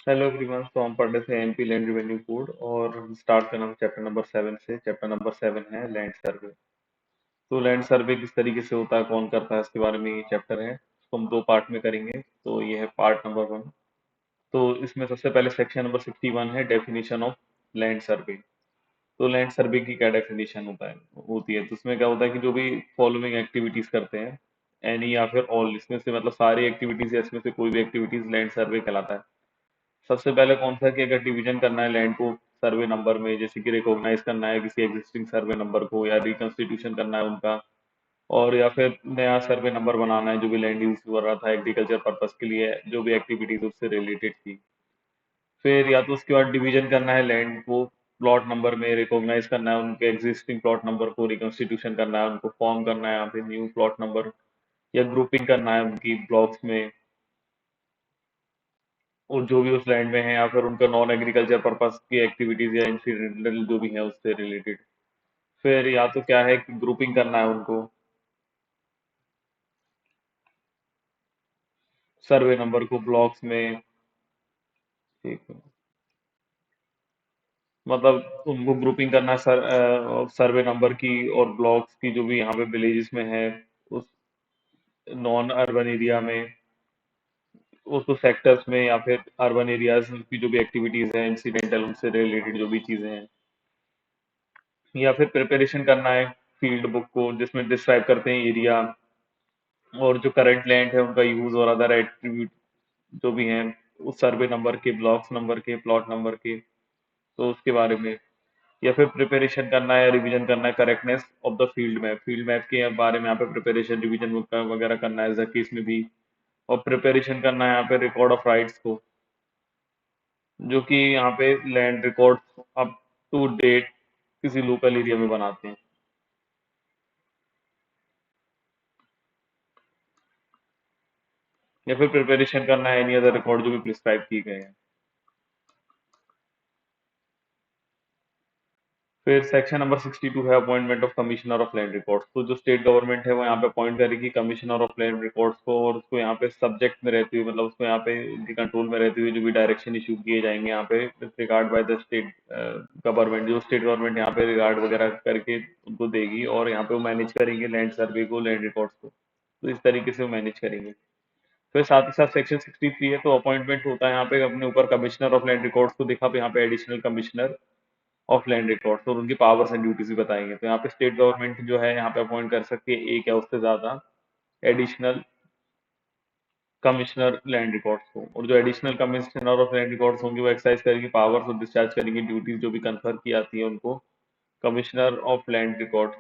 Hello everyone. तो हम पढ़ रहे थे एमपी लैंड रेवेन्यू कोड और हम स्टार्ट करना है चैप्टर नंबर 7 से। चैप्टर नंबर 7 है लैंड सर्वे। तो लैंड सर्वे किस तरीके से होता है, कौन करता है, इसके बारे में ये चैप्टर है। तो हम दो पार्ट में करेंगे। तो ये है पार्ट नंबर 1। तो इसमें सबसे पहले सेक्शन नंबर 61 है डेफिनेशन ऑफ लैंड सर्वे। तो लैंड सर्वे की क्या डेफिनेशन होती है। तो उसमें क्या होता है कि जो भी फॉलोइंग एक्टिविटीज करते हैं, एनी या फिर ऑल, इसमें से मतलब सारी एक्टिविटीज या इसमें से कोई भी एक्टिविटीज लैंड सर्वे कहलाता है। सबसे पहले कौन सा कि अगर डिवीजन करना है लैंड को सर्वे नंबर में, जैसे कि रिकॉग्नाइज करना है किसी एग्जिस्टिंग सर्वे नंबर को, या रिकंस्टिट्यूशन करना है उनका, और या फिर नया सर्वे नंबर बनाना है जो भी लैंड यूज हो रहा था एग्रीकल्चर पर्पस के लिए, जो भी एक्टिविटीज उससे रिलेटेड थी। फिर या तो उसके बाद डिवीजन करना है लैंड को प्लॉट नंबर में, रिकॉग्नाइज करना है उनके एग्जिस्टिंग प्लॉट नंबर को, रिकंस्टिट्यूशन करना है उनको, फॉर्म करना है यहाँ पे न्यू प्लॉट नंबर, या ग्रुपिंग करना है उनकी ब्लॉक्स में, और जो भी उस लैंड में है, या फिर उनका नॉन एग्रीकल्चर पर्पस की एक्टिविटीज या इंसिडेंटल जो भी है उससे रिलेटेड। फिर या तो क्या है कि ग्रुपिंग करना है उनको सर्वे नंबर को ब्लॉक्स में। ठीक है, मतलब उनको ग्रुपिंग करना है सर्वे नंबर की और ब्लॉक्स की, जो भी यहाँ पे विलेजेस में है उस नॉन अर्बन एरिया में, उसको सेक्टर्स में, या फिर अर्बन एरियाज की जो भी एक्टिविटीज है इंसिडेंटल उनसे रिलेटेड जो भी चीजें हैं। या फिर प्रिपरेशन करना है फील्ड बुक को, जिसमें डिस्क्राइब करते हैं एरिया और जो करंट लैंड है उनका यूज और अदर एट्रीब्यूट जो भी हैं उस सर्वे नंबर के, ब्लॉक्स नंबर के, प्लॉट नंबर के, तो उसके बारे में। या फिर प्रिपरेशन करना है, रिवीजन करना है correctness of the field map के बारे में यहाँ पे प्रिपरेशन रिवीजन वगैरह करना है जकीस में भी। और प्रिपरेशन करना है यहाँ पे रिकॉर्ड ऑफ राइट्स को, जो कि यहाँ पे land record up to date किसी लोकल एरिया में बनाते हैं। या फिर प्रिपरेशन करना है एनी अदर रिकॉर्ड जो भी प्रिस्क्राइब किए गए हैं। फिर सेक्शन नंबर 62 है appointment of commissioner of land records. तो जो स्टेट गवर्नमेंट है वो यहाँ पे अपॉइंट करेगी कमिश्नर ऑफ लैंड रिकॉर्ड्स को, और उसको यहाँ पे सब्जेक्ट में रहती हुई, मतलब उसको यहाँ पे उनके कंट्रोल में रहते हुए जो भी डायरेक्शन इशू किए जाएंगे यहाँ पे regard by the state government, जो स्टेट गवर्नमेंट यहाँ पे रिगार्ड वगैरह करके उनको देगी, और यहाँ पे वो मैनेज करेंगे लैंड सर्वे को, लैंड रिकॉर्ड्स को। तो इस तरीके से वो मैनेज करेंगे। फिर साथ ही साथ सेक्शन 63 है, तो अपॉइंटमेंट होता है यहाँ पे अपने ऊपर कमिश्नर ऑफ लैंड रिकॉर्ड्स को देखा, यहाँ पे additional commissioner of land records, और उनकी पावर्स एंड ड्यूटीज भी बताएंगे। तो यहाँ पे स्टेट गवर्नमेंट जो है यहाँ पे अपॉइंट कर सकती है एक या उससे ज्यादा एडिशनल कमिश्नर लैंड रिकॉर्ड्स को, और जो additional commissioner of land records होंगे वो एक्सरसाइज करेंगे पावर्स और डिस्चार्ज करेंगे ड्यूटीज जो भी कन्फर की आती है उनको कमिश्नर ऑफ लैंड रिकॉर्ड्स,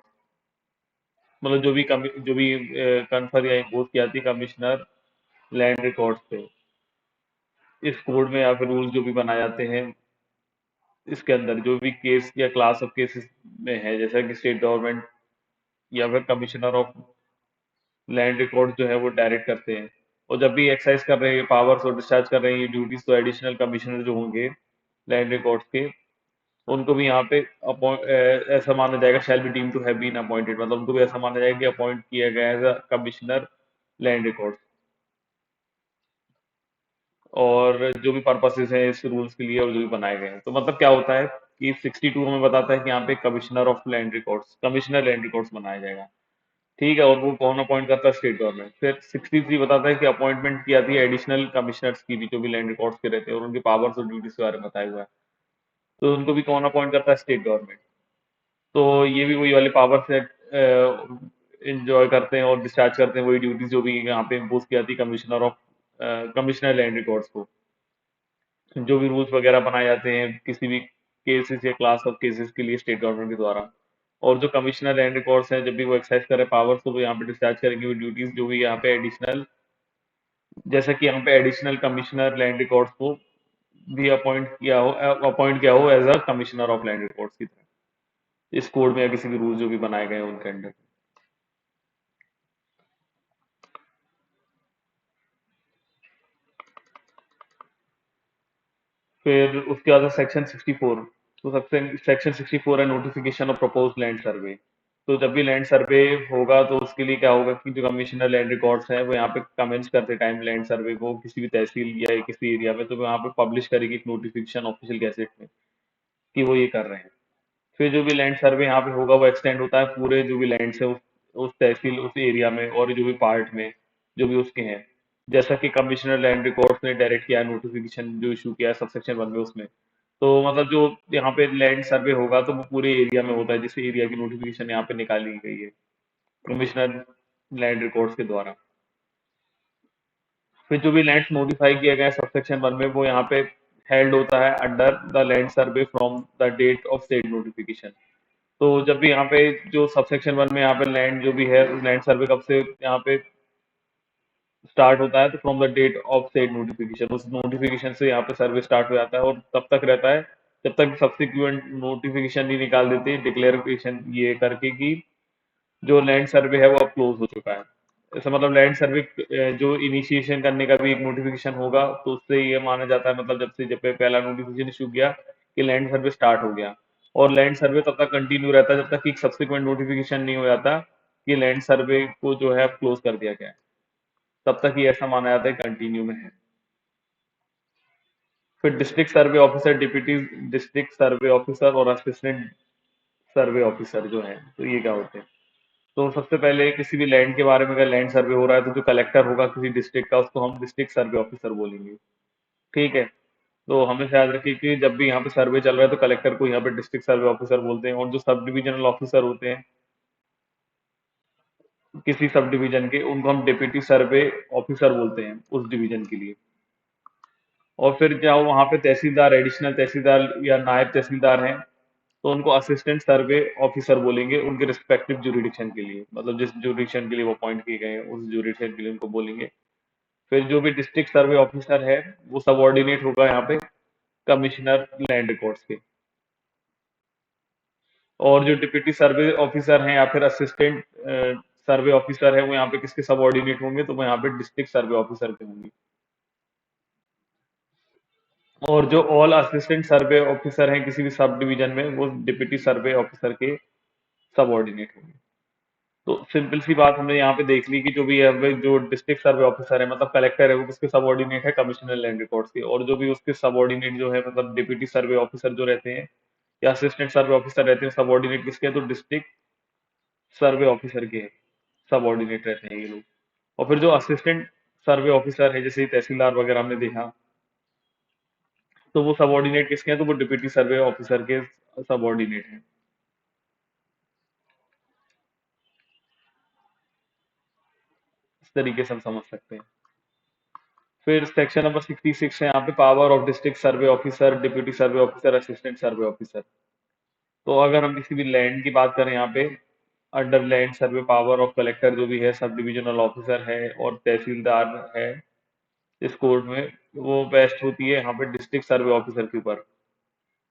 मतलब जो भी कन्फर या इम्पोज की आती है कमिश्नर लैंड रिकॉर्ड्स पे, इस कोड में या फिर रूल जो भी बनाए जाते हैं इसके अंदर, जो भी केस या क्लास ऑफ केसेस में है, जैसा कि स्टेट गवर्नमेंट या फिर कमिश्नर ऑफ लैंड रिकॉर्ड जो है वो डायरेक्ट करते हैं। और जब भी एक्सरसाइज कर रहे हैं पावर्स और डिस्चार्ज कर रहे हैं ये ड्यूटीज, तो एडिशनल कमिश्नर जो होंगे लैंड रिकॉर्ड्स के, उनको भी यहाँ पे ऐसा माना जाएगा shall be deem to have been appointed, मतलब उनको भी ऐसा माना जाएगा कि अपॉइंट किया गया है as a commissioner land records. और जो भी पर्पसेस हैं इस रूल्स के लिए और जो भी बनाए गए हैं, तो मतलब क्या होता है कि 62 हमें बताता है कि यहाँ पे commissioner of land records, commissioner land records बनाया जाएगा। ठीक है, और वो कौन अपॉइंट करता है, स्टेट गवर्नमेंट। फिर 63 बताता है कि अपॉइंटमेंट की आती है एडिशनल कमिश्नर्स की भी, जो भी लैंड रिकॉर्ड्स के रहते हैं, और उनकी पावर्स और ड्यूटीज के बारे में बताया हुआ है। तो उनको भी कौन अपॉइंट करता है, स्टेट गवर्नमेंट। तो ये भी वही वाले पावर से इंजॉय करते हैं और डिस्चार्ज करते हैं वही ड्यूटीज जो भी यहाँ पे इम्पोज की आती है कमिश्नर लैंड रिकॉर्ड्स को। जो भी रूल्स वगैरह बनाए जाते हैं किसी भी केसेस या क्लास ऑफ केसेस के लिए स्टेट गवर्नमेंट के द्वारा। और जो कमिश्नर लैंड रिकॉर्ड्स हैं जब भी वो एक्सरसाइज करे पावर्स, तो वो यहाँ पे डिस्चार्ज करेंगे वो ड्यूटीज जो भी यहाँ पे एडिशनल, जैसा कि यहाँ पे एडिशनल कमिश्नर लैंड रिकॉर्ड्स को भी अपॉइंट किया हो as a commissioner of land records की तरह, इस कोड में या किसी भी रूल जो भी बनाए गए हैं उनके अंडर। फिर उसके बाद सेक्शन 64। तो सबसे सेक्शन 64 है notification of propose land survey. तो जब भी लैंड सर्वे होगा तो उसके लिए क्या होगा कि जो कमिश्नर लैंड रिकॉर्ड्स हैं वो यहाँ पे कमेंट्स करते टाइम लैंड सर्वे को किसी भी तहसील या किसी एरिया में, तो वो यहाँ पे पब्लिश करेगी एक नोटिफिकेशन ऑफिशियल गैजेट में कि वो ये कर रहे हैं। फिर जो भी लैंड सर्वे यहाँ पे होगा वो एक्सटेंड होता है पूरे जो भी लैंड है उस तहसील उस एरिया में और जो भी पार्ट में जो भी उसके हैं। जैसा कि कमिश्नर लैंड रिकॉर्ड्स ने डायरेक्ट किया नोटिफिकेशन जो इशू किया है सबसेक्शन 1 में उसमें, तो मतलब जो यहाँ पे लैंड सर्वे होगा तो वो पूरे एरिया में होता है जिस एरिया की नोटिफिकेशन यहाँ पे निकाली गई है कमिश्नर लैंड रिकॉर्ड्स के द्वारा। फिर जो भी लैंड नोटिफाई किया गया है सबसेक्शन 1 में वो यहाँ पे हेल्ड होता है under the land survey from the date of state notification. तो जब भी यहाँ पे जो सबसेक्शन 1 में यहाँ पे लैंड जो भी है लैंड सर्वे कब से यहाँ पे स्टार्ट होता है, तो from the date of state notification, उस नोटिफिकेशन से यहाँ पे सर्वे स्टार्ट हो जाता है और तब तक रहता है जब तक सब्सिक्वेंट नोटिफिकेशन नहीं निकाल देते डिक्लेरेशन ये करके कि जो लैंड सर्वे है वो अब क्लोज हो चुका है। ऐसा मतलब लैंड सर्वे जो इनिशिएशन करने का भी एक नोटिफिकेशन होगा तो उससे ये माना जाता है, मतलब जब पे पहला नोटिफिकेशन इशू किया कि लैंड सर्वे स्टार्ट हो गया। और लैंड सर्वे तब तक कंटिन्यू रहता है जब तक कि सब्सिक्वेंट नोटिफिकेशन नहीं हो जाता कि लैंड सर्वे को जो है क्लोज कर दिया गया है। तब तक ये ऐसा माना जाता है कंटिन्यू में है। फिर district survey officer, deputy district survey officer और असिस्टेंट सर्वे ऑफिसर जो है तो ये क्या होते हैं। तो सबसे पहले किसी भी लैंड के बारे में अगर लैंड सर्वे हो रहा है तो जो कलेक्टर होगा किसी डिस्ट्रिक्ट का उसको हम डिस्ट्रिक्ट सर्वे ऑफिसर बोलेंगे। ठीक है। तो हमेशा याद रखिए कि जब भी यहाँ पे सर्वे चल रहा है तो कलेक्टर को यहाँ पे डिस्ट्रिक्ट सर्वे ऑफिसर बोलते हैं, और जो सब डिविजनल ऑफिसर होते हैं किसी सब डिवीजन के उनको हम डिप्टी सर्वे ऑफिसर बोलते हैं उस डिवीजन के लिए। और फिर जाओ वहाँ पे तहसीलदार, एडिशनल तहसीलदार या नायब तहसीलदार हैं तो उनको असिस्टेंट सर्वे ऑफिसर बोलेंगे उनके रिस्पेक्टिव जुरिडिक्शन के लिए, मतलब जिस जुरिडिक्शन के लिए वो अपॉइंट किए गए हैं उस जुरिडिक्शन के लिए उनको बोलेंगे। फिर जो भी डिस्ट्रिक्ट सर्वे ऑफिसर है वो सबऑर्डिनेट होगा यहाँ पे कमिश्नर लैंड रिकॉर्ड्स के। और जो डिप्टी सर्वे ऑफिसर हैं या फिर असिस्टेंट सर्वे ऑफिसर है वो यहाँ पे किसके सबऑर्डिनेट होंगे, तो वो यहाँ पे डिस्ट्रिक्ट सर्वे ऑफिसर के होंगे। और जो ऑल असिस्टेंट सर्वे ऑफिसर हैं किसी भी सब डिवीजन में वो डिप्टी सर्वे ऑफिसर के सबऑर्डिनेट होंगे। तो सिंपल सी बात हमने यहाँ पे देख ली कि जो भी है वो जो डिस्ट्रिक्ट सर्वे ऑफिसर है मतलब कलेक्टर है वो किसके सबऑर्डिनेट है, कमिश्नर लैंड रिकॉर्ड्स के। और जो भी उसके सबऑर्डिनेट जो है मतलब डिप्टी सर्वे ऑफिसर जो रहते हैं या असिस्टेंट सर्वे ऑफिसर रहते हैं सबऑर्डिनेट किसके हैं, तो डिस्ट्रिक्ट सर्वे ऑफिसर के सबऑर्डिनेट रहते हैं ये लोग। और फिर जो असिस्टेंट सर्वे ऑफिसर है जैसे तहसीलदार वगैरह हमने देखा तो वो सबऑर्डिनेट किसके हैं, तो वो डिप्टी सर्वे ऑफिसर के सबऑर्डिनेट हैं। इस तरीके से हम समझ सकते हैं। फिर सेक्शन नंबर 66 है यहाँ पे power of district survey officer, deputy survey officer, assistant survey officer. तो अगर हम किसी भी लैंड की बात करें यहाँ पे under land survey power of collector जो भी है सब डिविजनल ऑफिसर है और तहसीलदार है इस कोर्ट में, वो बेस्ट होती है यहाँ पे डिस्ट्रिक्ट सर्वे ऑफिसर के ऊपर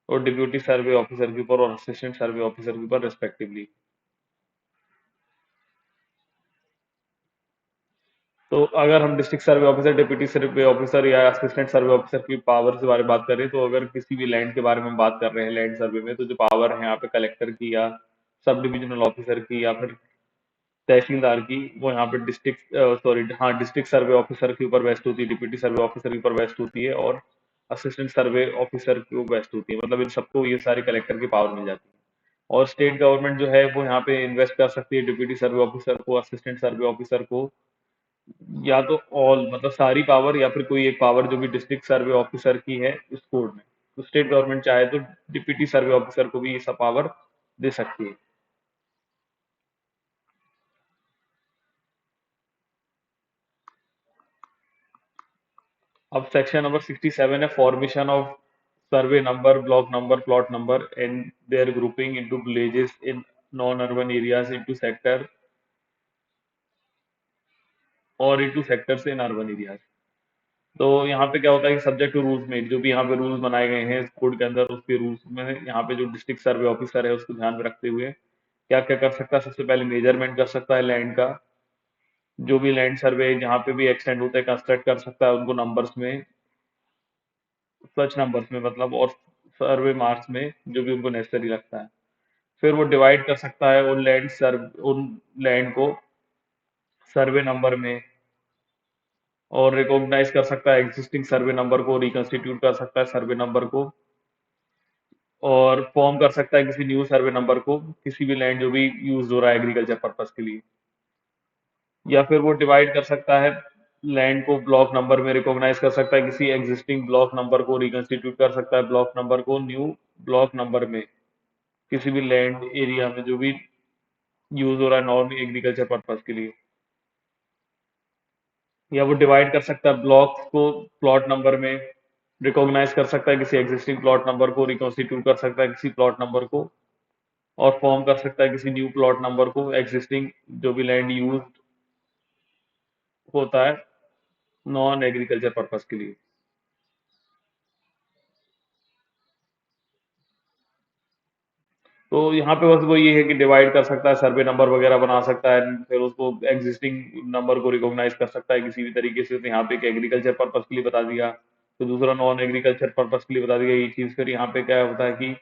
और डिप्टी सर्वे ऑफिसर के ऊपर और असिस्टेंट सर्वे ऑफिसर के ऊपर रेस्पेक्टिवली। तो अगर हम डिस्ट्रिक्ट सर्वे ऑफिसर, डिप्टी सर्वे ऑफिसर या असिस्टेंट सर्वे ऑफिसर की पावर के बारे में बात करें, तो अगर किसी भी लैंड के बारे में हम बात कर रहे हैं लैंड सर्वे में, तो जो पावर है यहाँ पे कलेक्टर की या सब डिविजनल ऑफिसर की या फिर तहसीलदार की, वो यहाँ पे डिस्ट्रिक्ट सॉरी हाँ डिस्ट्रिक्ट सर्वे ऑफिसर के ऊपर वेस्ट होती है, डिप्टी सर्वे ऑफिसर के ऊपर वेस्ट होती है और असिस्टेंट सर्वे ऑफिसर को वेस्ट होती है। मतलब इन सबको ये सारी कलेक्टर की पावर मिल जाती है। और स्टेट गवर्नमेंट जो है वो यहाँ पे इन्वेस्ट कर सकती है डिप्टी सर्वे ऑफिसर को, असिस्टेंट सर्वे ऑफिसर को, या तो ऑल मतलब सारी पावर या फिर कोई एक पावर जो भी डिस्ट्रिक्ट सर्वे ऑफिसर की है इस कोड में। तो स्टेट गवर्नमेंट चाहे तो डिप्टी सर्वे ऑफिसर को भी ये सब पावर दे सकती है। अब सेक्शन नंबर 67 है formation of survey number, block number, plot number and their grouping into villages in non urban areas into sector और into sectors in urban areas. तो यहाँ पे क्या होता है कि सब्जेक्ट टू रूल्स में जो भी यहाँ पे रूल्स बनाए गए हैं कोड के अंदर उसके रूल्स में यहाँ पे जो डिस्ट्रिक्ट सर्वे ऑफिसर है उसको ध्यान में रखते हुए क्या क्या कर सकता है। सबसे पहले मेजरमेंट कर सकता है लैंड का, जो भी लैंड सर्वे जहाँ पे भी एक्सटेंड होता है कंस्ट्रक्ट कर सकता है उनको नंबर्स में, सच नंबर्स में मतलब, और सर्वे मार्क्स में जो भी उनको नेसेसरी लगता है। फिर वो डिवाइड कर सकता है उन लैंड को सर्वे नंबर में, और रिकॉग्नाइज कर सकता है एग्जिस्टिंग सर्वे नंबर को, रिकंस्टिट्यूट कर सकता है सर्वे नंबर को, और फॉर्म कर सकता है किसी न्यू सर्वे नंबर को किसी भी लैंड जो भी यूज हो रहा है एग्रीकल्चर पर्पस के लिए। या फिर वो डिवाइड कर सकता है लैंड को ब्लॉक नंबर में, रिकॉग्नाइज कर सकता है किसी एग्जिस्टिंग ब्लॉक नंबर को, रिकंस्टिट्यूट कर सकता है ब्लॉक नंबर को न्यू ब्लॉक नंबर में किसी भी लैंड एरिया में जो भी यूज हो रहा है नॉन एग्रीकल्चर पर्पस के लिए। या वो डिवाइड कर सकता है ब्लॉक को प्लॉट नंबर में, रिकॉग्नाइज कर सकता है किसी एग्जिस्टिंग प्लॉट नंबर को, रिकॉन्स्टिट्यूट कर सकता है किसी प्लॉट नंबर को, और फॉर्म कर सकता है किसी न्यू प्लॉट नंबर को एग्जिस्टिंग जो भी लैंड यूज होता है नॉन एग्रीकल्चर पर्पस के लिए। तो यहाँ पे बस वो ये है कि डिवाइड कर सकता है, सर्वे नंबर वगैरह बना सकता है, फिर उसको एग्जिस्टिंग नंबर को रिकॉग्नाइज कर सकता है किसी भी तरीके से। तो यहाँ पे एक एग्रीकल्चर पर्पस के लिए बता दिया, तो दूसरा नॉन एग्रीकल्चर पर्पस के लिए बता दिया ये चीज। फिर यहाँ पे क्या होता है कि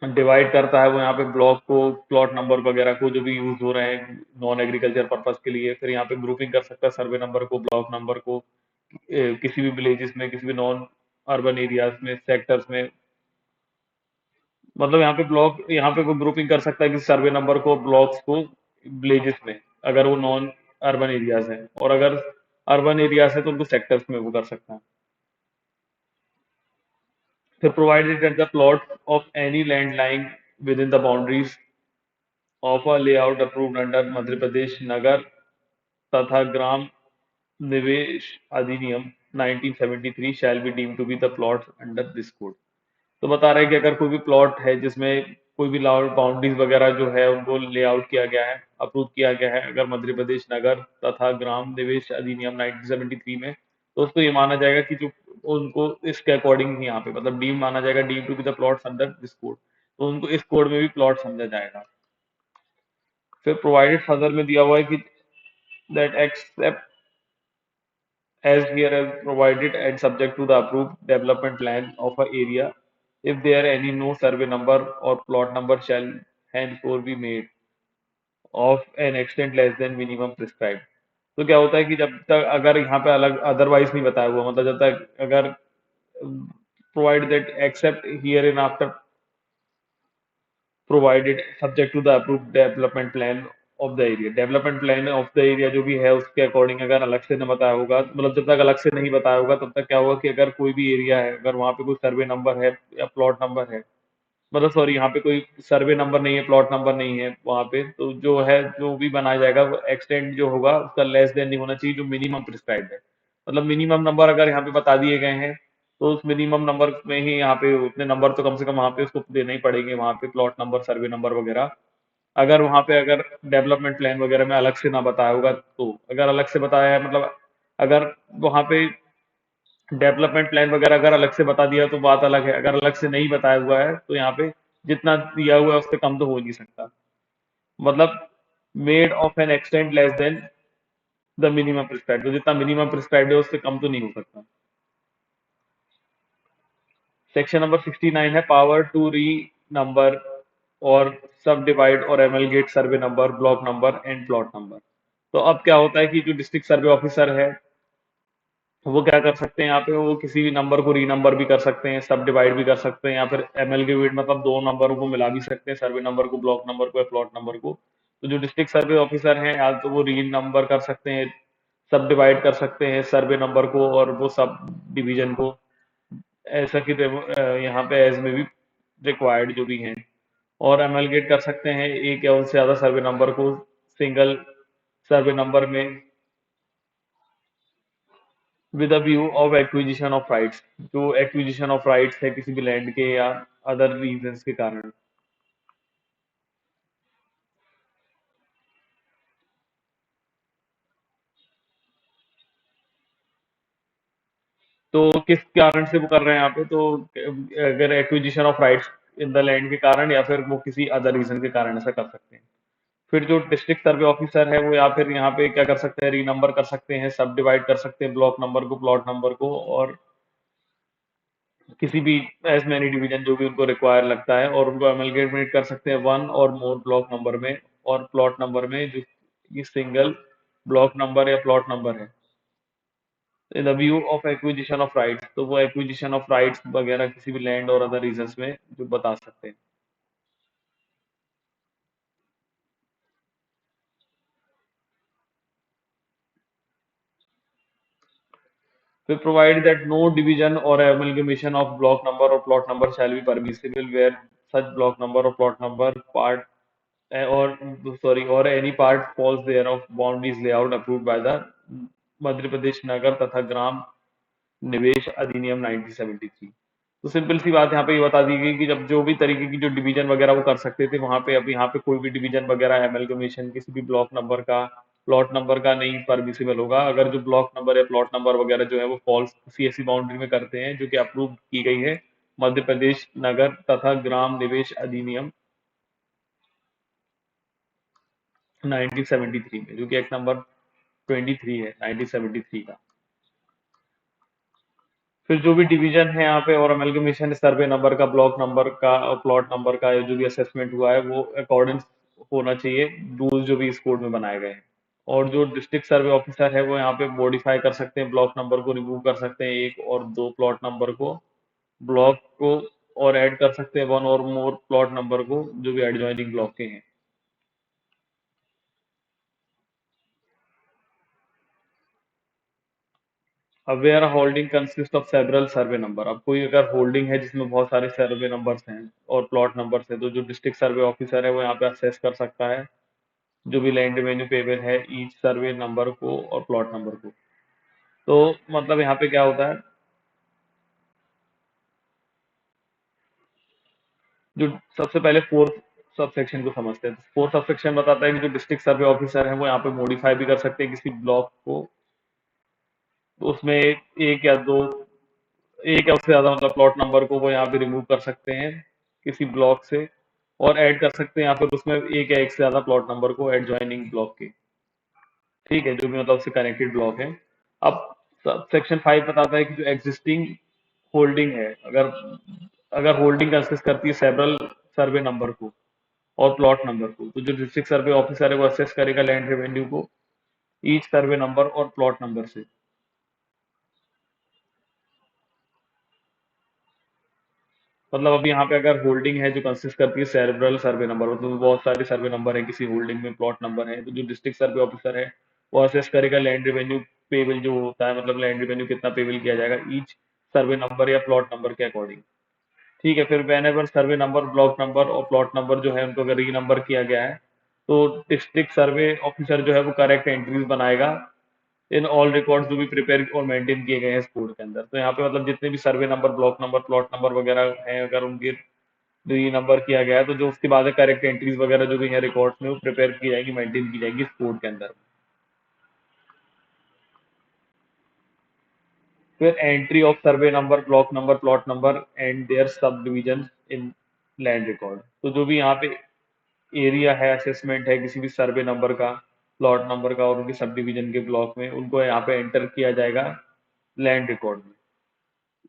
डिवाइड करता है वो यहाँ पे ब्लॉक को, प्लॉट नंबर वगैरह को जो भी यूज हो रहे हैं नॉन एग्रीकल्चर पर्पस के लिए। फिर यहाँ पे ग्रुपिंग कर सकता है सर्वे नंबर को, ब्लॉक नंबर को, किसी भी विलेजेस में, किसी भी नॉन अर्बन एरियाज में, सेक्टर्स में। मतलब यहाँ पे वो ग्रुपिंग कर सकता है कि सर्वे नंबर को, ब्लॉक्स को विलेजेस में, अगर वो नॉन अर्बन एरियाज हैं, और अगर अर्बन एरियाज है तो उनको सेक्टर्स में वो कर सकता है। फिर provided that the plot of any land lying within the boundaries of a layout approved under Madhya Pradesh नगर तथा ग्राम निवेश अधिनियम 1973 shall be deem to be the plot under this code. तो बता रहे हैं कि अगर कोई भी प्लॉट है जिसमें कोई भी बाउंड्रीज वगैरह जो है उनको लेआउट किया गया है, अप्रूव किया गया है अगर मध्य प्रदेश नगर तथा ग्राम निवेश अधिनियम 1973 में, तो उसको ये माना जाएगा कि जो उनको इसके अकॉर्डिंग ही यहाँ पे मतलब डीम माना जाएगा, deem to be the plot under this code, तो उनको इस कोड में भी प्लॉट समझा जाएगा। फिर प्रोवाइडेड फर्दर में दिया हुआ है कि that except as here as provided and subject to the approved development plan of a area, if there any no survey number or plot number shall henceforth be made of an extent less than minimum prescribed। तो क्या होता है कि जब तक अगर यहाँ पे अलग अदरवाइज नहीं बताया हुआ, मतलब जब तक अगर provide that except hereinafter provided subject to the approved development plan of the area, development plan of the area जो भी है उसके अकॉर्डिंग अगर अलग से न बताया होगा, मतलब जब तक अलग से नहीं बताया होगा तब तक क्या होगा कि अगर कोई भी एरिया है, अगर वहाँ पे कोई सर्वे नंबर है या प्लॉट नंबर है, मतलब सॉरी यहाँ पे कोई सर्वे नंबर नहीं है, प्लॉट नंबर नहीं है वहाँ पे, तो जो है जो भी बनाया जाएगा वो एक्सटेंड जो होगा उसका लेस देन नहीं होना चाहिए जो मिनिमम प्रिस्क्राइब्ड है। मतलब मिनिमम नंबर अगर यहाँ पे बता दिए गए हैं तो उस मिनिमम नंबर में ही यहाँ पे उतने नंबर तो कम से कम वहाँ पे उसको देने ही पड़ेंगे, वहाँ पे प्लॉट नंबर, सर्वे नंबर वगैरह। अगर वहाँ पे अगर डेवलपमेंट प्लान वगैरह में अलग से ना बताया होगा, तो अगर अलग से बताया है मतलब अगर वहाँ पे डेवलपमेंट प्लान वगैरह अगर अलग से बता दिया तो बात अलग है, अगर अलग से नहीं बताया हुआ है तो यहाँ पे जितना दिया हुआ है उससे कम तो हो नहीं सकता। मतलब made of an extent less than the minimum prescribed, तो जितना मिनिमम प्रिस्क्राइब्ड है उससे कम तो नहीं हो सकता। सेक्शन नंबर 69 है पावर टू री नंबर और सब डिवाइड और amalgamate survey number, block number and plot number. तो अब क्या होता है कि जो डिस्ट्रिक्ट सर्वे ऑफिसर है वो क्या कर सकते हैं, यहाँ पे वो किसी भी नंबर को रीनंबर भी कर सकते हैं, सब डिवाइड भी कर सकते हैं, या फिर एमएलगेट मतलब दो नंबरों को मिला भी सकते हैं, सर्वे नंबर को, ब्लॉक नंबर को या प्लॉट नंबर को। तो जो डिस्ट्रिक्ट सर्वे ऑफिसर हैं या तो वो री नंबर कर सकते हैं, सब डिवाइड कर सकते हैं सर्वे नंबर को और वो सब डिवीजन को, ऐसा कि यहाँ पे एज में भी रिक्वायर्ड जो भी हैं, और एमएलगेट कर सकते हैं एक या उससे ज्यादा सर्वे नंबर को सिंगल सर्वे नंबर में with a view of acquisition of rights, जो एक्विजिशन ऑफ राइट्स है किसी भी लैंड के या अदर रीजंस के कारण। तो किस कारण से वो कर रहे हैं यहाँ पे, तो अगर acquisition of rights in the land के कारण या फिर वो किसी अदर रीजन के कारण ऐसा कर सकते हैं। फिर जो डिस्ट्रिक्ट सर्वे ऑफिसर है वो या फिर यहाँ पे क्या कर सकते हैं, रीनंबर कर सकते हैं, सब डिवाइड कर सकते हैं ब्लॉक नंबर को, प्लॉट नंबर को, और किसी भी एज मैनी डिवीजन जो भी उनको रिक्वायर लगता है, और उनको अमेलगेमेट कर सकते हैं वन और मोर ब्लॉक नंबर में और प्लॉट नंबर में, जो ये सिंगल ब्लॉक नंबर या प्लॉट नंबर है। In the view of acquisition of rights, तो वो एक्विजिशन ऑफ राइट्स वगैरह किसी भी लैंड और अदर रीजंस में जो बता सकते हैं। फिर provide that no division or amalgamation of block number or plot number shall be permissible where such block number or plot number part or sorry or any part falls there of boundaries layout approved by the Madhya Pradesh नगर तथा ग्राम निवेश अधिनियम 1973। तो simple सी बात यहाँ पे ये बता दी गई कि जब जो भी तरीके की जो डिवीजन वगैरह वो कर सकते थे वहां पे, अब यहाँ पे कोई भी डिवीजन वगैरह एमलगमेशन किसी भी ब्लॉक नंबर का, प्लॉट नंबर का नहीं परमिसिबल होगा, अगर जो ब्लॉक नंबर या प्लॉट नंबर वगैरह जो है वो फॉल्स किसी ऐसी बाउंड्री में करते हैं जो कि अप्रूव की गई है मध्य प्रदेश नगर तथा ग्राम निवेश अधिनियम 1973 में, जो कि एक्ट नंबर 23 है 1973 का। फिर जो भी डिवीजन है यहाँ पे और अमेलगमेशन सर्वे नंबर का, ब्लॉक नंबर का और प्लॉट नंबर का जो भी असेसमेंट हुआ है वो अकॉर्डेंस होना चाहिए रूल जो भी इस कोड में बनाए गए हैं। और जो डिस्ट्रिक्ट सर्वे ऑफिसर है वो यहाँ पे मॉडिफाई कर सकते हैं, ब्लॉक नंबर को रिमूव कर सकते हैं एक और दो प्लॉट नंबर को, ब्लॉक को, और ऐड कर सकते हैं वन और मोर प्लॉट नंबर को जो भी एडजॉइनिंग ब्लॉक के हैं। अब where holding consist of several survey number, अब कोई अगर होल्डिंग है जिसमें बहुत सारे सर्वे नंबर्स हैं और प्लॉट नंबर्स हैं, तो जो डिस्ट्रिक्ट सर्वे ऑफिसर है वो यहाँ पे असेस कर सकता है जो भी लैंड रेवेन्यू पेबल है ईच सर्वे नंबर को और प्लॉट नंबर को। तो मतलब यहाँ पे क्या होता है, जो सबसे पहले फोर्थ सब सेक्शन को समझते हैं। फोर्थ सब सेक्शन बताता है कि जो डिस्ट्रिक्ट सर्वे ऑफिसर है वो यहाँ पे मॉडिफाई भी कर सकते हैं किसी ब्लॉक को, उसमें एक या दो, एक या उससे ज्यादा मतलब प्लॉट नंबर को वो यहाँ पे रिमूव कर सकते हैं किसी ब्लॉक से, और ऐड कर सकते हैं यहाँ पे उसमें एक या एक से ज्यादा प्लॉट नंबर को एडजॉइनिंग ब्लॉक के। ठीक है, जो भी मतलब उससे कनेक्टेड ब्लॉक है। अब सेक्शन 5 बताता है कि जो एग्जिस्टिंग होल्डिंग है, अगर अगर होल्डिंग कंसिस्ट करती है सेवरल सर्वे नंबर को और प्लॉट नंबर को, तो जो डिस्ट्रिक्ट सर्वे ऑफिसर है वो असेस करेगा लैंड रेवेन्यू को each survey number or plot number से। मतलब अभी यहाँ पे अगर होल्डिंग है जो कंसिस्ट करती है सेवरल सर्वे नंबर, मतलब बहुत सारे सर्वे नंबर है किसी होल्डिंग में, प्लॉट नंबर है, तो जो डिस्ट्रिक्ट सर्वे ऑफिसर है वो असेस करेगा लैंड रेवेन्यू पेबल जो होता है, मतलब लैंड रेवेन्यू कितना पेबल किया जाएगा ईच सर्वे नंबर या प्लॉट नंबर के अकॉर्डिंग। ठीक है, फिर when ever survey number, block number or plot number जो है उनको अगर री नंबर किया गया है, तो डिस्ट्रिक्ट सर्वे ऑफिसर जो है वो करेक्ट एंट्रीज बनाएगा इन ऑल रिकॉर्ड्स जो भी प्रिपेयर और मेंटेन किए गए हैं इस कोड के अंदर। तो यहाँ पे मतलब जितने भी सर्वे number, block number, plot number वगैरह हैं, अगर उनके री नंबर किया गया है तो जो उसके बाद करेक्ट एंट्रीज वगैरह जो भी है रिकॉर्ड्स में वो प्रिपेयर की जाएगी, मेंटेन की जाएगी इस कोड के अंदर। फिर entry of survey number, block number, plot number and there subdivision in land record. तो जो भी यहाँ पे एरिया है, असेसमेंट है किसी भी सर्वे नंबर का, प्लॉट नंबर का और उनके सब डिवीजन के ब्लॉक में, उनको यहाँ पे एंटर किया जाएगा लैंड रिकॉर्ड में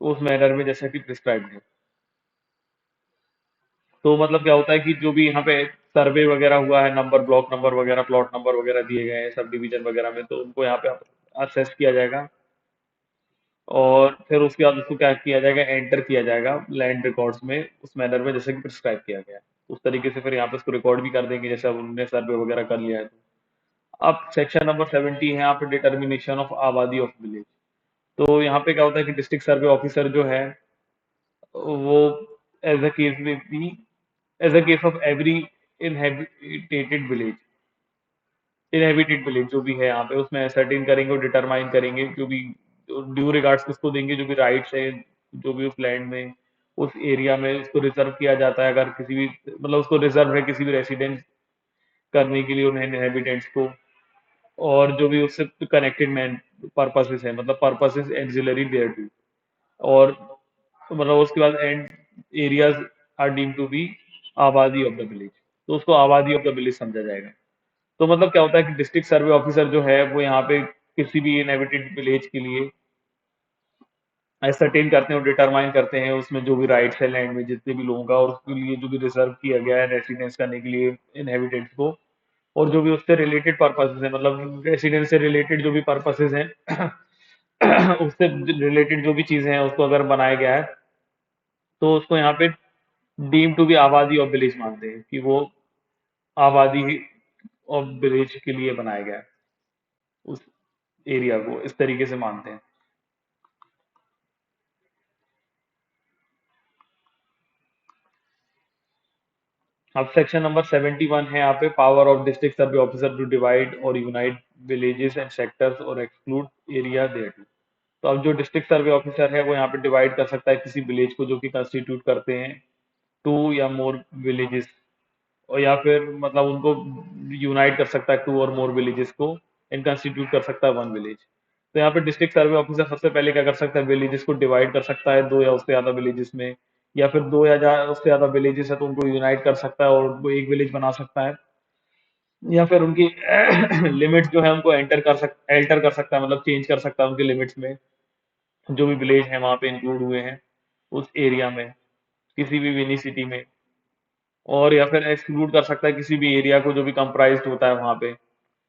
उस मैनर में जैसा कि प्रिस्क्राइब्ड है। तो मतलब क्या होता है कि जो भी यहाँ पे सर्वे वगैरह हुआ है, नंबर, ब्लॉक नंबर वगैरह, प्लॉट नंबर वगैरह दिए गए हैं सब डिवीजन वगैरह में, तो उनको यहाँ पे असेस किया जाएगा और फिर उसके बाद उसको क्या किया जाएगा, एंटर किया जाएगा लैंड रिकॉर्ड्स में उस मैनर में जैसे कि प्रिस्क्राइब किया गया है। उस तरीके से फिर यहाँ पे उसको रिकॉर्ड भी कर देंगे जैसे अब उन्होंने सर्वे वगैरह कर लिया है। तो अब सेक्शन नंबर 70 है यहाँ पे डिटर्मिनेशन ऑफ आबादी ऑफ विलेज। तो यहाँ पे क्या होता है कि डिस्ट्रिक्ट सर्वे ऑफिसर जो है वो एज अ केस में भी, as a case of every inhabited village, inhabited village जो भी है यहाँ पे उसमें सर्टेन करेंगे और डिटरमाइन करेंगे जो भी ड्यू रिगार्ड्स किसको देंगे, जो भी राइट्स है जो भी उस लैंड में, उस एरिया में उसको रिजर्व किया जाता है, अगर किसी भी मतलब उसको रिजर्व है किसी भी रेसिडेंस करने के लिए उन्हें इनहेबिटेंट्स को, और जो भी उससे कनेक्टेड मैन पर्पसेस है, मतलब पर्पसेस एक्सिलरी देयर टू, और तो मतलब उसके बाद and areas are deem to be आबादी ऑफ द विलेज, तो उसको आबादी ऑफ द विलेज समझा जाएगा। तो मतलब क्या होता है कि डिस्ट्रिक्ट सर्वे ऑफिसर जो है वो यहाँ पे किसी भी इनहेबिटेड विलेज के लिए एसरटेन करते हैं और डिटरमाइन करते हैं उसमें जो भी राइट्स है लैंड में जितने भी लोगों का, और उसके लिए जो भी रिजर्व किया गया है रेसिडेंस करने के लिए इनहेबिटेंट्स को, और जो भी उससे रिलेटेड पर्पसेस है, मतलब रेसिडेंस से रिलेटेड जो भी पर्पसेस हैं उससे रिलेटेड जो भी चीजें हैं उसको अगर बनाया गया है तो उसको यहाँ पे डीम टू बी आबादी ऑफ विलेज मानते हैं कि वो आबादी ऑफ विलेज के लिए बनाया गया है, उस एरिया को इस तरीके से मानते हैं। अब सेक्शन नंबर 71 है यहाँ पे, power of district survey officer to divide और यूनाइट विलेजेस एंड सेक्टर्स और एक्सक्लूड एरिया देयर। तो अब जो डिस्ट्रिक्ट सर्वे ऑफिसर है वो यहाँ पे डिवाइड कर सकता है किसी विलेज को जो कि कंस्टिट्यूट करते हैं टू या मोर विलेजेस, और या फिर मतलब उनको यूनाइट कर सकता है टू और मोर विलेजेस को, एंड कंस्टिट्यूट कर सकता है वन विलेज। तो यहाँ पे डिस्ट्रिक्ट सर्वे ऑफिसर सबसे पहले क्या कर सकता है, विलेजेस को डिवाइड कर सकता है दो या उससे ज्यादा विलेजेस में, या फिर दो या उससे ज्यादा विलेजेस है तो उनको यूनाइट कर सकता है और वो एक विलेज बना सकता है, या फिर उनकी लिमिट्स जो है उनको एल्टर कर सकता है, मतलब चेंज कर सकता है उनकी लिमिट्स में, जो भी विलेज है वहां पे इंक्लूड हुए हैं उस एरिया में, किसी भी विनी सिटी में, और या फिर एक्सक्लूड कर सकता है किसी भी एरिया को जो भी कंप्राइज्ड होता है वहां पे,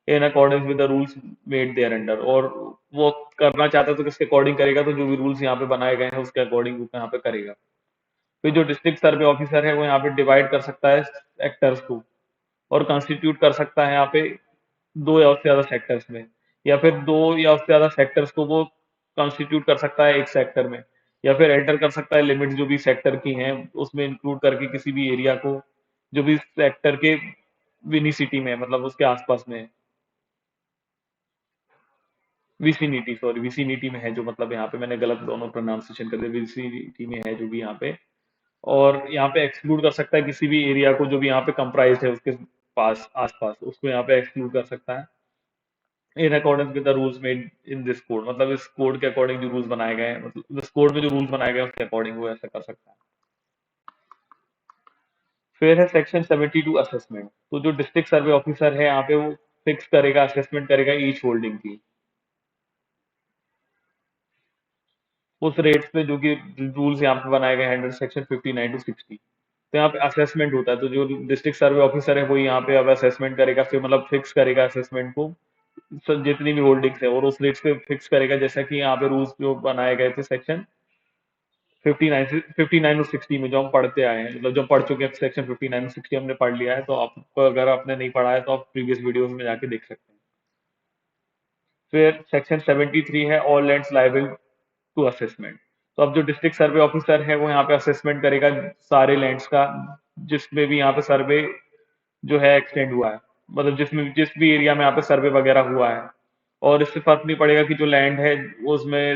in accordance with the rules made thereunder. और वो करना चाहता है तो किसके अकॉर्डिंग करेगा, तो जो भी रूल्स यहाँ पे बनाए गए हैं उसके अकॉर्डिंग वो यहाँ पे करेगा। फिर जो डिस्ट्रिक्ट सर्वे ऑफिसर है वो यहाँ पे डिवाइड कर सकता है सेक्टर्स को, और कंस्टिट्यूट कर सकता है यहाँ पे दो या उससे ज्यादा सेक्टर्स में, या फिर दो या उससे ज्यादा सेक्टर्स को वो कंस्टिट्यूट कर सकता है एक सेक्टर में, या फिर एंटर कर सकता है लिमिट्स जो भी सेक्टर की हैं उसमें इंक्लूड करके किसी भी एरिया को जो भी सेक्टर के विनिसिटी में है, मतलब उसके आसपास में है। विसिनिटी, सॉरी विसिनिटी में है जो, मतलब यहाँ पे मैंने गलत दोनों प्रोनाउंसिएशन कर दिया, विसिनिटी में है जो भी यहाँ पे। और यहाँ पे एक्सक्लूड कर सकता है किसी भी एरिया को जो भी यहाँ पे कंप्राइज है उसके पास आसपास, उसको यहाँ पे एक्सक्लूड कर सकता है इन accordance with the rules made in this code, मतलब इस कोड के अकॉर्डिंग जो रूल्स बनाए गए हैं, मतलब इस कोड में जो रूल्स बनाए गए हैं उसके अकॉर्डिंग वो ऐसा कर सकता है। फिर है सेक्शन 72 असेसमेंट। तो जो डिस्ट्रिक्ट सर्वे ऑफिसर है यहाँ पे वो फिक्स करेगा, असेसमेंट करेगा ईच होल्डिंग की उस रेट्स पे जो कि रूल्स यहाँ पे बनाए गए हैं अंडर सेक्शन 59 टू 60। तो यहाँ पे असेसमेंट होता है, तो जो डिस्ट्रिक्ट सर्वे ऑफिसर है वो यहाँ पे अब असेसमेंट करेगा, फिर मतलब फिक्स करेगा असेसमेंट को, जितनी भी होल्डिंग्स है और उस रेट्स पे फिक्स करेगा, जैसा कि यहाँ पे रूल्स जो बनाए गए थे सेक्शन 59 और 60 में जो हम पढ़ते आए हैं, मतलब जो पढ़ चुके हैं सेक्शन 59 और 60 हमने पढ़ लिया है, तो आपको अगर आपने नहीं पढ़ा है तो आप प्रीवियस वीडियोस में जाके देख सकते हैं। फिर सेक्शन 73 है all lands liable to assessment. तो अब जो डिस्ट्रिक्ट सर्वे ऑफिसर है वो यहाँ पे असेसमेंट करेगा सारे लैंड्स का जिसमें भी यहाँ पे सर्वे जो है एक्सटेंड हुआ है, मतलब जिसमें जिस भी एरिया में यहाँ पे सर्वे वगैरह हुआ है। और इससे फर्क नहीं पड़ेगा कि जो लैंड है वो उसमें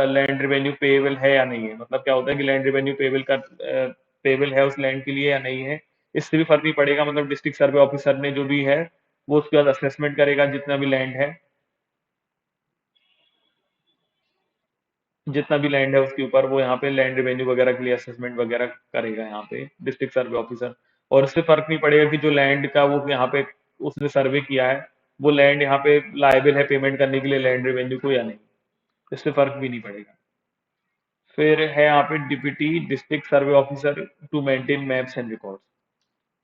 लैंड रेवेन्यू पेएबल है या नहीं है, मतलब क्या होता है कि लैंड रेवेन्यू पेएबल है उस लैंड के लिए या नहीं है, इससे भी फर्क नहीं पड़ेगा। मतलब डिस्ट्रिक्ट सर्वे ऑफिसर ने जो भी है वो उसके बाद असेसमेंट करेगा जितना भी लैंड है, जितना भी लैंड है उसके ऊपर वो यहाँ पे लैंड रेवेन्यू वगैरह के लिए असेसमेंट वगैरह करेगा यहाँ पे डिस्ट्रिक्ट सर्वे ऑफिसर। और इससे फर्क नहीं पड़ेगा कि जो लैंड का वो यहाँ पे उसने सर्वे किया है वो लैंड यहाँ पे लायबल है पेमेंट करने के लिए लैंड रेवेन्यू को या नहीं, इससे फर्क भी नहीं पड़ेगा। फिर है यहाँ पे deputy district survey officer to maintain maps and records.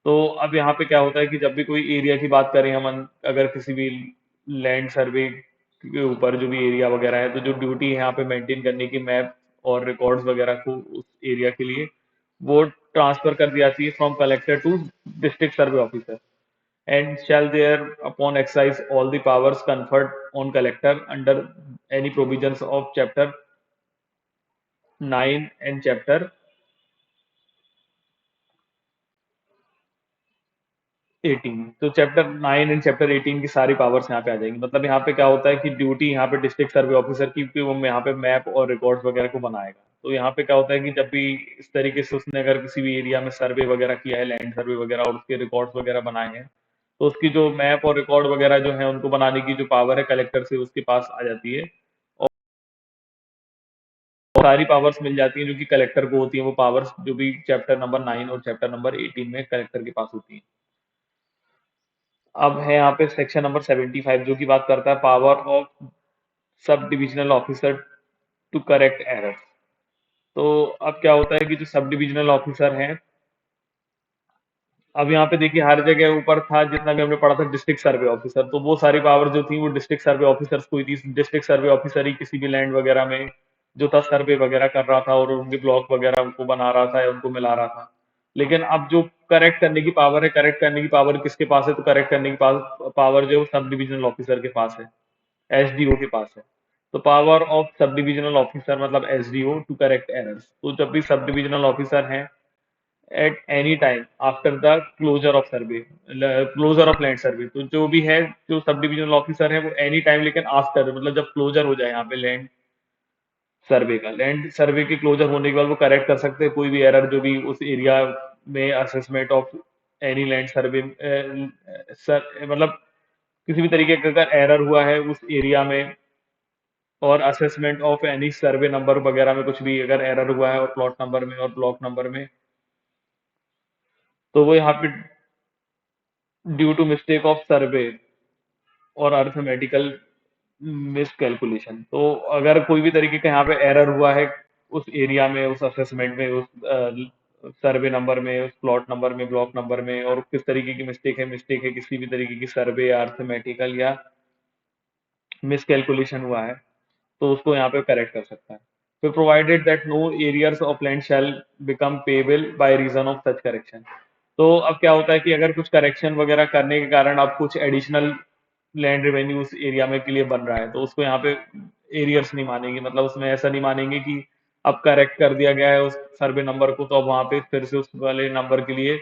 तो अब यहाँ पे क्या होता है कि जब भी कोई एरिया की बात करें हम, अगर किसी भी लैंड सर्वे के ऊपर जो भी एरिया वगैरह है, तो जो ड्यूटी है यहाँ पे मेंटेन करने की मैप और रिकॉर्ड्स वगैरह को उस एरिया के लिए वो ट्रांसफर कर दी जाती है from collector to district survey officer, and shall there upon exercise all the powers conferred on collector under any provisions of chapter 9 and chapter 18। तो चैप्टर 9 एंड चैप्टर 18 की सारी पावर्स यहाँ पे आ जाएंगी। मतलब यहाँ पे क्या होता है कि ड्यूटी यहाँ पे डिस्ट्रिक्ट सर्वे ऑफिसर की कि वो यहाँ पे मैप और रिकॉर्ड्स वगैरह को बनाएगा। तो यहाँ पे क्या होता है कि जब भी इस तरीके से उसने अगर किसी भी एरिया में सर्वे वगैरह किया है, लैंड सर्वे वगैरह, और उसके रिकॉर्ड्स वगैरह बनाए हैं, तो उसकी जो मैप और रिकॉर्ड वगैरह जो है उनको बनाने की जो पावर है कलेक्टर से उसके पास आ जाती है। और सारी पावर्स मिल जाती हैं जो कि कलेक्टर को होती है, वो पावर्स जो भी चैप्टर नंबर 9 और चैप्टर नंबर 18 में कलेक्टर के पास होती है। अब है यहाँ पे सेक्शन नंबर 75 जो कि बात करता है power of sub divisional officer to correct errors. तो अब क्या होता है कि जो सब डिविजनल ऑफिसर हैं, अब यहाँ पे देखिए हर जगह ऊपर था, जितना भी हमने पढ़ा था डिस्ट्रिक्ट सर्वे ऑफिसर, तो वो सारी पावर जो थी वो डिस्ट्रिक्ट सर्वे ऑफिसर्स को ही थी। डिस्ट्रिक्ट सर्वे ऑफिसर ही किसी भी लैंड वगैरह में जो था सर्वे वगैरह कर रहा था और उनके ब्लॉक वगैरह उनको बना रहा था या उनको मिला रहा था। लेकिन अब जो करेक्ट करने की पावर है, करेक्ट करने की पावर किसके पास है? तो करेक्ट करने की पावर जो है वो सब डिविजनल ऑफिसर के पास है, एसडीओ के पास है। तो power of sub divisional officer मतलब एसडीओ टू करेक्ट एरर्स। तो जब भी सब डिविजनल ऑफिसर हैं at any time after the closure of survey, closure of land survey, तो जो भी है, जो सब डिविजनल ऑफिसर है वो एनी टाइम, लेकिन आफ्टर मतलब जब क्लोजर हो जाए यहाँ पे लैंड सर्वे का, लैंड सर्वे के क्लोजर होने के बाद वो करेक्ट कर सकते हैं कोई भी एरर जो भी उस एरिया में assessment of any land survey, sir मतलब किसी भी तरीके का अगर एरर हुआ है उस एरिया में, और assessment of any survey number वगैरह में कुछ भी अगर एरर हुआ है और प्लॉट नंबर में और ब्लॉक नंबर में, तो वो यहाँ पे due to mistake of survey और अर्थमेटिकल मिसकैलकुलेशन। तो अगर कोई भी तरीके का यहाँ पे एरर हुआ है उस एरिया में, उस असेसमेंट में, उस सर्वे नंबर में, उस प्लॉट नंबर में, ब्लॉक नंबर में, और किस तरीके की मिस्टेक है किसी भी तरीके की सर्वे या अर्थमेटिकल या मिसकैलकुलेशन हुआ है, तो उसको यहाँ पे करेक्ट कर सकता है। फिर provided that no arrears of land shall become payable by reason of such correction. तो अब क्या होता है कि अगर कुछ करेक्शन वगैरह करने के कारण अब कुछ एडिशनल लैंड रेवेन्यू उस एरिया में के लिए बन रहा है, तो उसको यहाँ पे एरियर्स नहीं मानेंगे, मतलब उसमें ऐसा नहीं मानेंगे कि अब करेक्ट कर दिया गया है उस सर्वे नंबर को, तो अब वहां पे फिर से उस वाले नंबर के लिए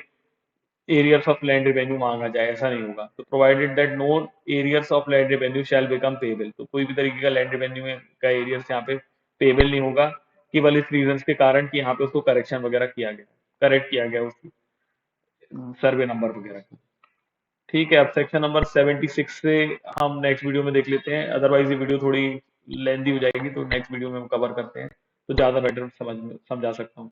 एरियर्स ऑफ लैंड रेवेन्यू मांगा जाए, ऐसा नहीं होगा। तो provided that no arrears of land revenue shall become payable, तो कोई भी तरीके का लैंड रेवेन्यू का एरियर्स यहाँ पे पेबल नहीं होगा, केवल इस रीजन के कारण कि यहाँ पे उसको करेक्शन वगैरह किया गया, करेक्ट किया गया उस सर्वे नंबर वगैरह को। ठीक है, अब सेक्शन नंबर 76 से हम नेक्स्ट वीडियो में देख लेते हैं, अदरवाइज ये वीडियो थोड़ी लेंदी हो जाएगी, तो नेक्स्ट वीडियो में हम कवर करते हैं, तो ज्यादा बेटर समझा सकता हूँ।